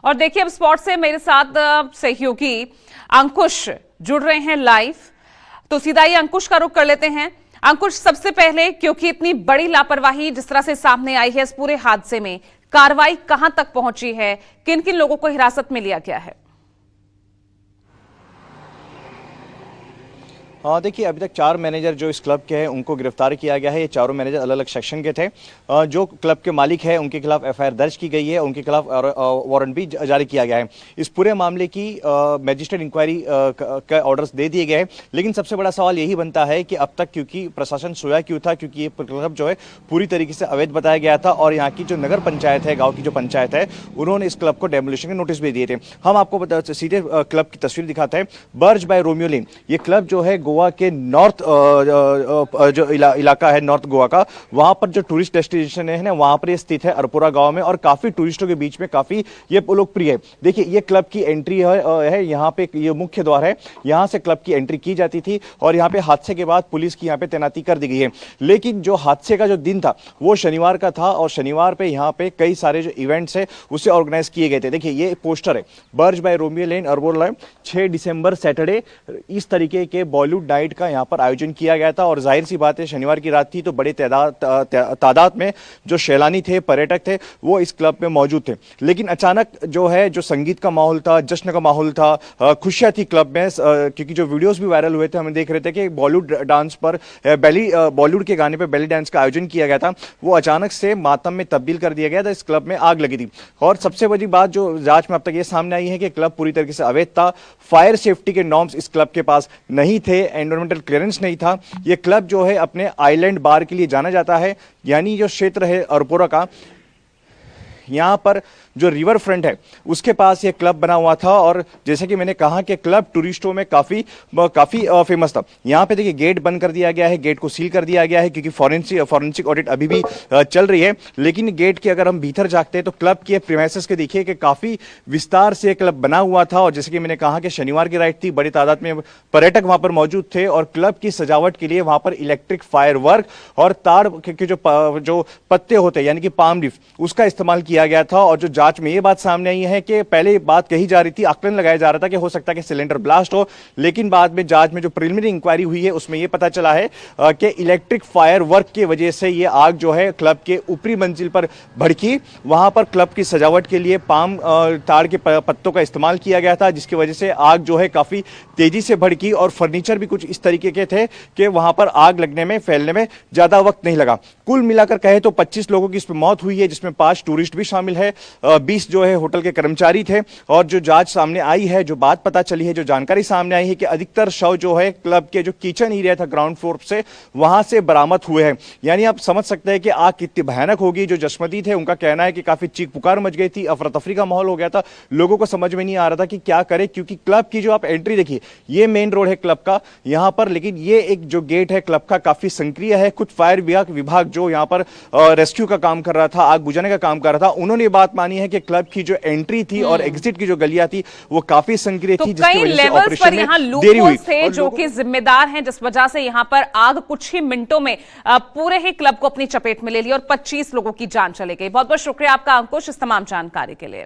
और देखिए, अब स्पॉट से मेरे साथ सहयोगी अंकुश जुड़ रहे हैं लाइव, तो सीधा ही अंकुश का रुख कर लेते हैं। अंकुश, सबसे पहले, क्योंकि इतनी बड़ी लापरवाही जिस तरह से सामने आई है इस पूरे हादसे में, कार्रवाई कहां तक पहुंची है, किन किन लोगों को हिरासत में लिया गया है? हाँ, देखिए, अभी तक 4 मैनेजर जो इस क्लब के हैं उनको गिरफ्तार किया गया है। ये चारों मैनेजर अलग अलग सेक्शन के थे। जो क्लब के मालिक है उनके खिलाफ एफआईआर दर्ज की गई है, उनके खिलाफ वारंट भी जारी किया गया है। इस पूरे मामले की मजिस्ट्रेट इंक्वायरी का ऑर्डर्स दे दिए गए हैं। लेकिन सबसे बड़ा सवाल यही बनता है कि अब तक क्योंकि प्रशासन सोया क्यों था, क्योंकि ये क्लब जो है पूरी तरीके से अवैध बताया गया था और यहाँ की जो नगर पंचायत है, गाँव की जो पंचायत है, उन्होंने इस क्लब को डेमोलिशन के नोटिस भी दिए थे। हम आपको सीधे क्लब की तस्वीर दिखाते हैं। बर्ज बाय रोमियो लेन, ये क्लब जो है गोवा के नॉर्थ जो इलाका है, नॉर्थ गोवा का, वहां पर जो टूरिस्ट डेस्टिनेशन है ना, वहां पर ये स्थित है अरपुरा गांव में, और काफी टूरिस्टों के बीच में काफी ये लोकप्रिय है। देखिए, ये क्लब की एंट्री है यहाँ पे, ये मुख्य द्वार है, यहां से क्लब की एंट्री की जाती थी और यहाँ पे हादसे के बाद पुलिस की यहाँ पे तैनाती कर दी गई है। लेकिन जो हादसे का जो दिन था वो शनिवार का था और शनिवार पे यहाँ पे कई सारे जो इवेंट्स है उसे ऑर्गेनाइज किए गए थे। देखिए, ये पोस्टर है, बर्ज बाय रोमियो लेन, अरपुरा, 6 दिसंबर सैटरडे, इस तरीके के बॉलीवुड नाइट का यहाँ पर आयोजन किया गया था। और जाहिर सी बात है, शनिवार की रात थी तो बड़े तादाद में जो सैलानी थे, पर्यटक थे, वो इस क्लब में मौजूद थे। लेकिन अचानक जो है, जो संगीत का माहौल था, जश्न का माहौल था, खुशियां थी क्लब में, क्योंकि जो वीडियोस भी वायरल हुए थे, हमें देख रहे थे कि बॉलीवुड डांस पर बॉलीवुड के गाने पर बेली डांस का आयोजन किया गया था, वो अचानक से मातम में तब्दील कर दिया गया था। इस क्लब में आग लगी थी। और सबसे बड़ी बात जो जांच में अब तक ये सामने आई है कि क्लब पूरी तरीके से अवैध था। फायर सेफ्टी के नॉर्म्स इस क्लब के पास नहीं थे, एनवायरमेंटल क्लियरेंस नहीं था। ये क्लब जो है अपने आइलैंड बार के लिए जाना जाता है, यानी जो क्षेत्र है अरपुरा का, यहाँ पर जो रिवर फ्रंट है उसके पास ये क्लब बना हुआ था। और जैसे कि मैंने कहा कि क्लब टूरिस्टों में काफी फेमस था। यहाँ पे देखिए, गेट बंद कर दिया गया है, गेट को सील कर दिया गया है, क्योंकि फॉरेंसिक ऑडिट अभी भी चल रही है। लेकिन गेट के अगर हम भीतर जाते हैं तो क्लब के प्रीमाइसेस के देखिए कि काफी विस्तार से क्लब बना हुआ था। और जैसे कि मैंने कहा कि शनिवार की रात थी, बड़ी तादाद में पर्यटक वहां पर मौजूद थे और क्लब की सजावट के लिए वहां पर इलेक्ट्रिक फायर वर्क और तार के जो पत्ते होते हैं, यानी कि पाम लीफ, उसका इस्तेमाल किया गया था। और जो जांच में ये बात सामने आई है कि पहले बात कही जा रही थी, आकलन लगाया जा रहा था कि हो सकता है कि सिलेंडर ब्लास्ट हो, लेकिन बाद में जांच में जो प्रिलिमिनरी इंक्वायरी हुई है उसमें यह पता चला है कि इलेक्ट्रिक फायर वर्क की वजह से ये आग जो है क्लब के ऊपरी मंजिल पर भड़की। वहां पर क्लब की सजावट के लिए पाम ताड़ के पत्तों का इस्तेमाल किया गया था, जिसकी वजह से आग जो है काफी तेजी से भड़की। और फर्नीचर भी कुछ इस तरीके के थे कि वहां पर आग लगने में, फैलने में ज्यादा वक्त नहीं लगा। कुल मिलाकर कहे तो 25 लोगों की इसमें मौत हुई है, जिसमें 5 टूरिस्ट भी शामिल है, 20 जो है होटल के कर्मचारी थे। और जो जांच सामने आई है, जो बात पता चली है, जो जानकारी सामने आई है कि अधिकतर शव जो है क्लब के जो किचन एरिया था ग्राउंड फ्लोर से, वहां से बरामद हुए हैं। यानी आप समझ सकते हैं कि आग कितनी भयानक होगी। जो जसमती थे उनका कहना है कि काफी चीख पुकार मच गई थी, अफरा तफरी का माहौल हो गया था, लोगों को समझ में नहीं आ रहा था कि क्या करे, क्योंकि क्लब की जो आप एंट्री देखिए, ये मेन रोड है क्लब का यहां पर, लेकिन ये एक जो गेट है क्लब का काफी सक्रिय है। कुछ फायर विभाग जो यहां पर रेस्क्यू का काम कर रहा था, आग बुझाने का काम कर रहा था, उन्होंने बात मानी है कि क्लब की जो एंट्री थी और एग्जिट की जो गलियां थी वो काफी सक्रिय थी, जिसकी वजह से ऑपरेशन में देरी हुई थे, जो कि जिम्मेदार हैं, जिस वजह से यहां पर आग कुछ ही मिनटों में पूरे ही क्लब को अपनी चपेट में ले लिया और 25 लोगों की जान चली गई। बहुत बहुत शुक्रिया आपका अंकुश, इस तमाम जानकारी के लिए।